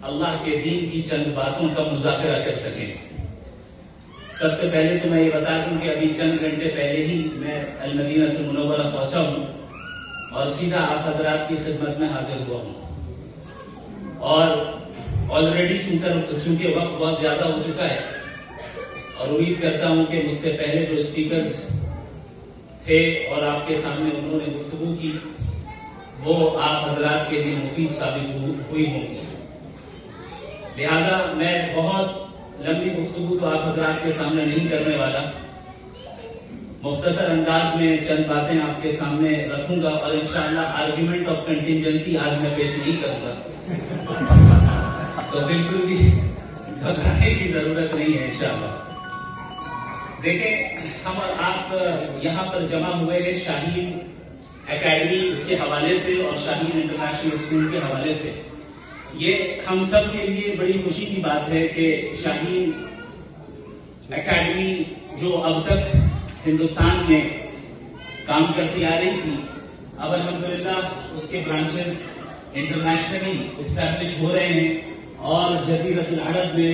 اللہ کے دین کی چند باتوں کا مذاکرہ کر سکیں۔ سب سے پہلے تو میں یہ بتا دوں کہ ابھی چند گھنٹے پہلے ہی میں المدینہ المنورہ پہنچا ہوں اور سیدھا آپ حضرات کی خدمت میں حاضر ہوا ہوں، اور آلریڈی چونکہ وقت بہت زیادہ ہو چکا ہے اور امید کرتا ہوں کہ مجھ سے پہلے جو اسپیکرز تھے اور آپ کے سامنے انہوں نے گفتگو کی وہ آپ حضرات کے لیے مفید ثابت ہوئی ہوں گی، لہذا میں بہت لمبی گفتگو تو آپ حضرات کے سامنے نہیں کرنے والا، مختصر انداز میں چند باتیں آپ کے سامنے رکھوں گا اور انشاءاللہ آرگیومنٹ آف کنٹینجنسی آج میں پیش نہیں کروں گا، تو بالکل بھی گھبرانے کی ضرورت نہیں ہے انشاءاللہ۔ دیکھیں، ہم اور آپ یہاں پر جمع ہوئے ہیں شاہین اکیڈمی کے حوالے سے اور شاہین انٹرنیشنل اسکول کے حوالے سے۔ یہ ہم سب کے لیے بڑی خوشی کی بات ہے کہ شاہین اکیڈمی جو اب تک ہندوستان میں کام کرتی آ رہی تھی، اب الحمدللہ اس کے برانچز انٹرنیشنلی اسٹیبلش ہو رہے ہیں اور جزیرۃ العرب میں